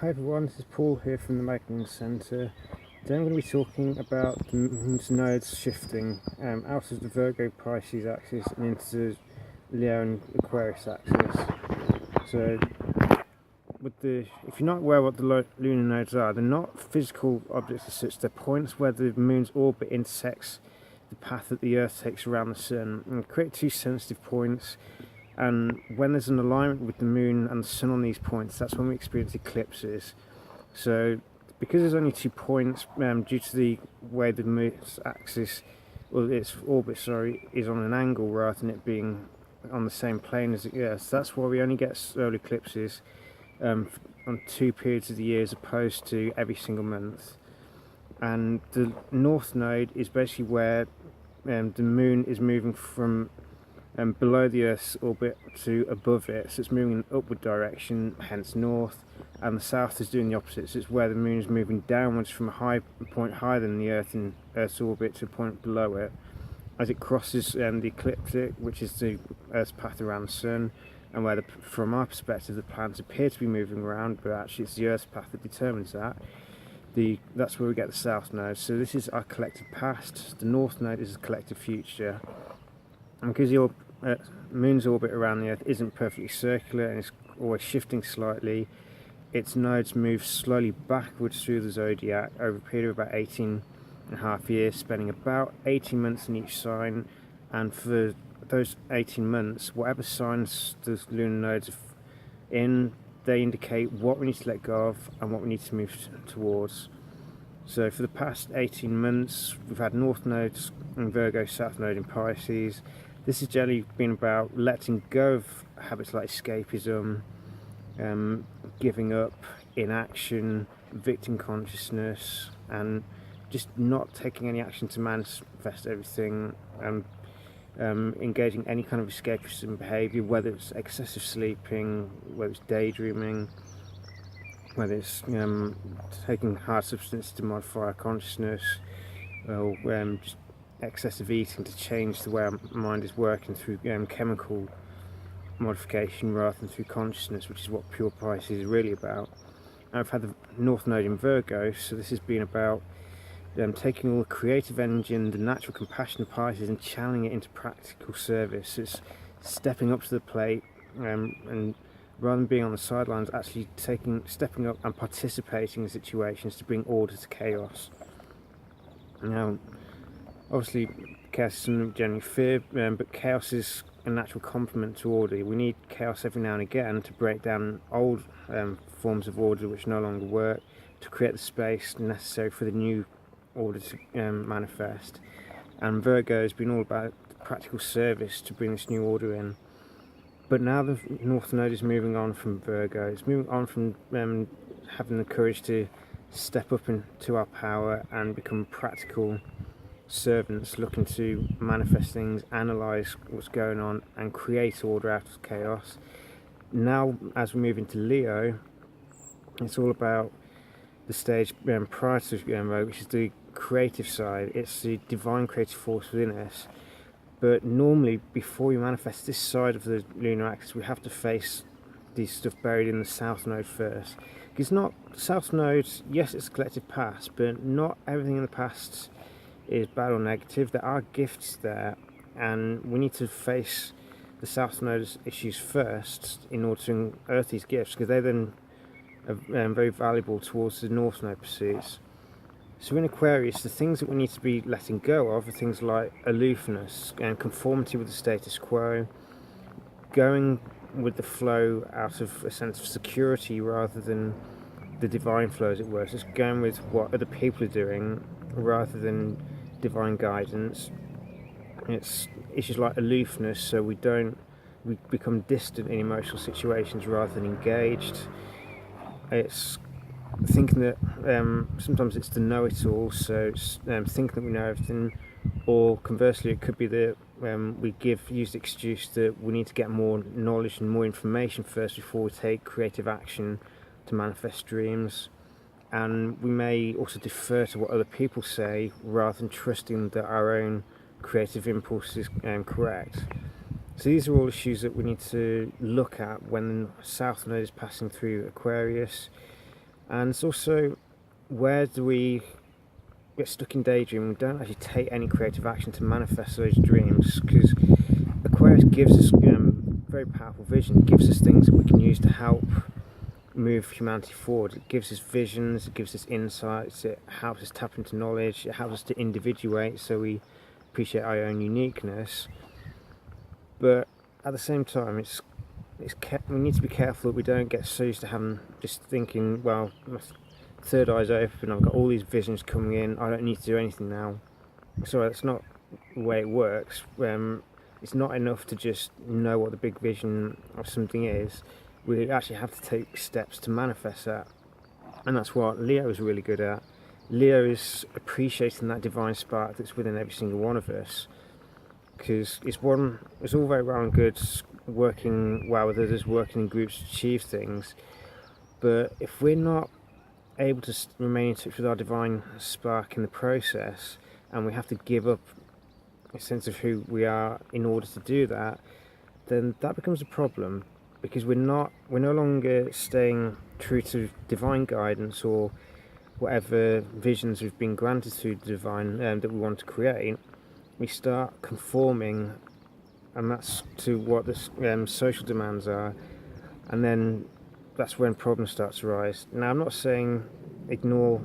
Hi everyone, this is Paul here from the Magnin Centre. Today I'm going to be talking about the moon's nodes shifting out of the Virgo Pisces axis and into the Leo and Aquarius axis. So, if you're not aware what the lunar nodes are, they're not physical objects as such, they're points where the moon's orbit intersects the path that the Earth takes around the Sun and create two sensitive points. And when there's an alignment with the moon and the sun on these points, that's when we experience eclipses. So because there's only 2 points, due to the way the moon's axis, well, its orbit, is on an angle rather than it being on the same plane as the Earth, that's why we only get solar eclipses on 2 periods of the year as opposed to every single month. And the north node is basically where the moon is moving from below the Earth's orbit to above it, so it's moving in an upward direction, hence north, and the south is doing the opposite, so it's where the moon is moving downwards from a point higher than the Earth in Earth's orbit to a point below it, as it crosses the ecliptic, which is the Earth's path around the sun, and where, from our perspective, the planets appear to be moving around, but actually it's the Earth's path that determines that. That's where we get the south node. So this is our collective past, the north node is the collective future. And because the moon's orbit around the Earth isn't perfectly circular and it's always shifting slightly, its nodes move slowly backwards through the zodiac over a period of about 18.5 years, spending about 18 months in each sign. And for those 18 months, whatever signs the lunar nodes are in, they indicate what we need to let go of and what we need to move towards. So for the past 18 months, we've had North nodes in Virgo, South node in Pisces. This has generally been about letting go of habits like escapism, giving up, inaction, victim consciousness, and just not taking any action to manifest everything, engaging any kind of escapism behaviour, whether it's excessive sleeping, whether it's daydreaming, whether it's taking hard substances to modify our consciousness, or just excessive eating to change the way our mind is working through chemical modification rather than through consciousness, which is what pure Pisces is really about. And I've had the North Node in Virgo, so this has been about taking all the creative energy and the natural compassion of Pisces and channeling it into practical service. It's stepping up to the plate, and rather than being on the sidelines, actually stepping up and participating in situations to bring order to chaos. Now, obviously, chaos is something we generally fear, but chaos is a natural complement to order. We need chaos every now and again to break down old forms of order which no longer work, to create the space necessary for the new order to manifest. And Virgo has been all about practical service to bring this new order in. But now the North Node is moving on from Virgo. It's moving on from having the courage to step up into our power and become practical servants looking to manifest things, analyse what's going on and create order out of chaos. Now, as we move into Leo, it's all about the stage prior to Virgo, which is the creative side. It's the divine creative force within us. But normally, before we manifest this side of the lunar axis, we have to face the stuff buried in the South Node first. Because South Node, yes, it's a collective past, but not everything in the past is bad or negative. There are gifts there, and we need to face the South Node's issues first in order to unearth these gifts, because they then are very valuable towards the North Node pursuits. So in Aquarius, the things that we need to be letting go of are things like aloofness and conformity with the status quo, going with the flow out of a sense of security rather than the divine flow, as it were. So it's going with what other people are doing rather than divine guidance. It's issues like aloofness, so we become distant in emotional situations rather than engaged. It's thinking that sometimes it's the know-it-all, so it's thinking that we know everything, or conversely it could be that we use the excuse that we need to get more knowledge and more information first before we take creative action to manifest dreams. And we may also defer to what other people say rather than trusting that our own creative impulse is correct. So these are all issues that we need to look at when the South Node is passing through Aquarius. And it's also, where do we get stuck in daydreaming? We don't actually take any creative action to manifest those dreams, because Aquarius gives us very powerful vision. It gives us things that we can use to help move humanity forward. It gives us visions, it gives us insights, it helps us tap into knowledge, it helps us to individuate so we appreciate our own uniqueness. But at the same time, we need to be careful that we don't get so used to having, just thinking, well, my third eye's open, I've got all these visions coming in, I don't need to do anything now. Sorry, that's not the way it works. It's not enough to just know what the big vision of something is. We actually have to take steps to manifest that, and that's what Leo is really good at. Leo is appreciating that divine spark that's within every single one of us, because it's all very well and good working well with others, working in groups to achieve things, but if we're not able to remain in touch with our divine spark in the process, and we have to give up a sense of who we are in order to do that, then that becomes a problem, because we're no longer staying true to divine guidance or whatever visions we've been granted through the divine that we want to create. We start conforming, and that's to what the social demands are, and then that's when problems start to rise. Now, I'm not saying ignore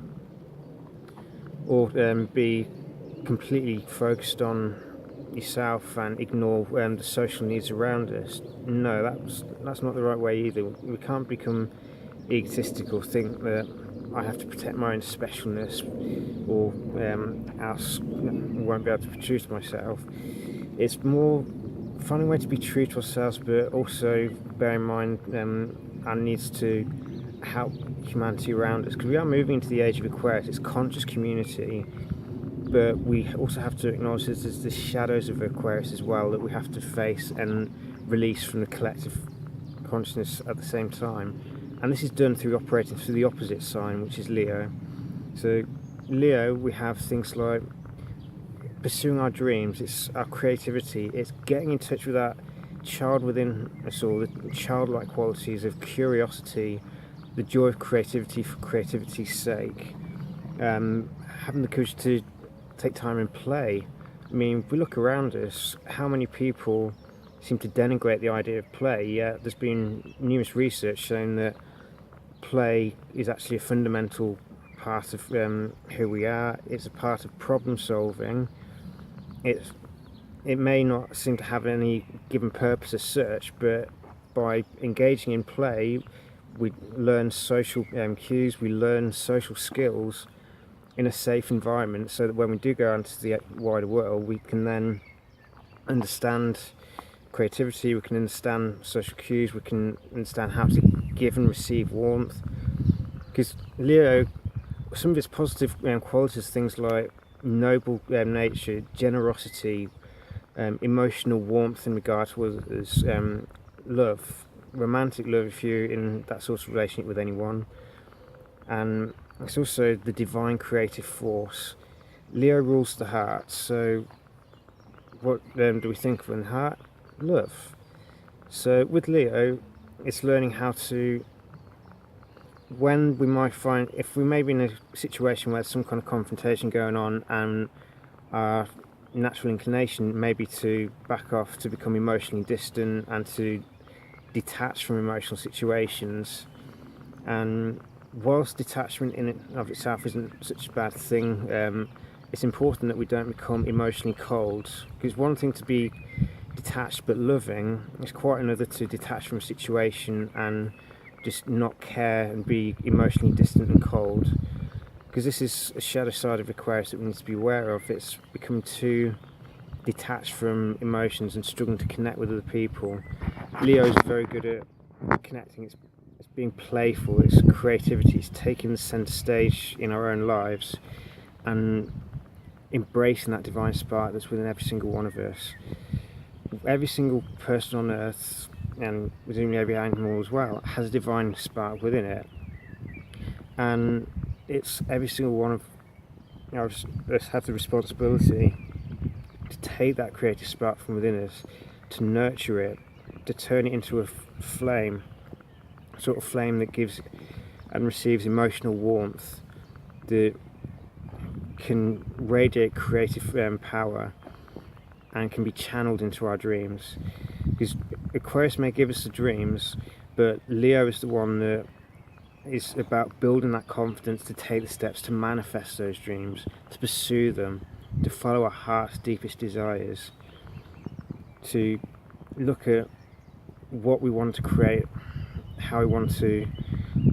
or be completely focused on yourself and ignore the social needs around us. No, that's not the right way either. We can't become egotistical or think that I have to protect my own specialness, or else I won't be able to produce myself. It's more finding a way to be true to ourselves, but also bear in mind our needs to help humanity around us, because we are moving into the age of Aquarius. It's conscious community, but we also have to acknowledge that there's the shadows of Aquarius as well that we have to face and release from the collective consciousness at the same time. And this is done through operating through the opposite sign, which is Leo. So Leo, we have things like pursuing our dreams, it's our creativity, it's getting in touch with that child within us all, the childlike qualities of curiosity, the joy of creativity for creativity's sake, having the courage to take time and play. I mean, if we look around us, how many people seem to denigrate the idea of play? Yet there's been numerous research showing that play is actually a fundamental part of who we are. It's a part of problem solving. It may not seem to have any given purpose as such, but by engaging in play, we learn social cues, we learn social skills in a safe environment, so that when we do go out into the wider world, we can then understand creativity, we can understand social cues, we can understand how to give and receive warmth. Because Leo, some of its positive qualities, things like noble nature, generosity, emotional warmth in regard to others, love, romantic love if you're in that sort of relationship with anyone, and it's also the divine creative force. Leo rules the heart, so what do we think of in the heart? Love. So with Leo, it's learning how to, when we might find, if we may be in a situation where there's some kind of confrontation going on, and our natural inclination may be to back off, to become emotionally distant and to detach from emotional situations. And whilst detachment in and of itself isn't such a bad thing, it's important that we don't become emotionally cold, because one thing to be detached but loving, it's quite another to detach from a situation and just not care and be emotionally distant and cold, because this is a shadow side of Aquarius that we need to be aware of. It's becoming too detached from emotions and struggling to connect with other people. Leo is very good at connecting. It's being playful, it's creativity, it's taking the centre stage in our own lives and embracing that divine spark that's within every single one of us. Every single person on earth, and presumably every animal as well, has a divine spark within it, and it's every single one of us have the responsibility to take that creative spark from within us, to nurture it, to turn it into a flame, a sort of flame that gives and receives emotional warmth that can radiate creative power and can be channeled into our dreams. Because Aquarius may give us the dreams, but Leo is the one that is about building that confidence to take the steps to manifest those dreams, to pursue them, to follow our heart's deepest desires, to look at what we want to create, how we want to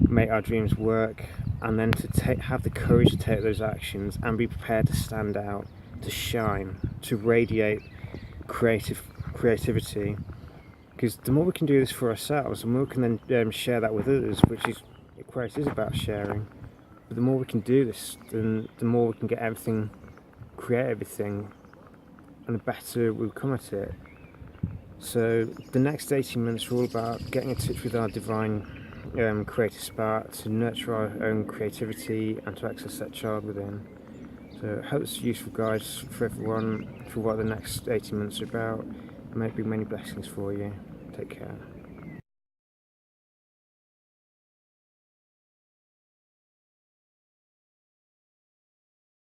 make our dreams work, and then to have the courage to take those actions and be prepared to stand out, to shine, to radiate creativity. Because the more we can do this for ourselves, the more we can then share that with others, which is Aquarius is about sharing. But the more we can do this, then the more we can get everything, create everything, and the better we'll come at it. So the next 18 months are all about getting in touch with our divine creative spark, to nurture our own creativity and to access that child within. So I hope it's useful, guys, for everyone, for what the next 18 months are about. It may bring many blessings for you. Take care.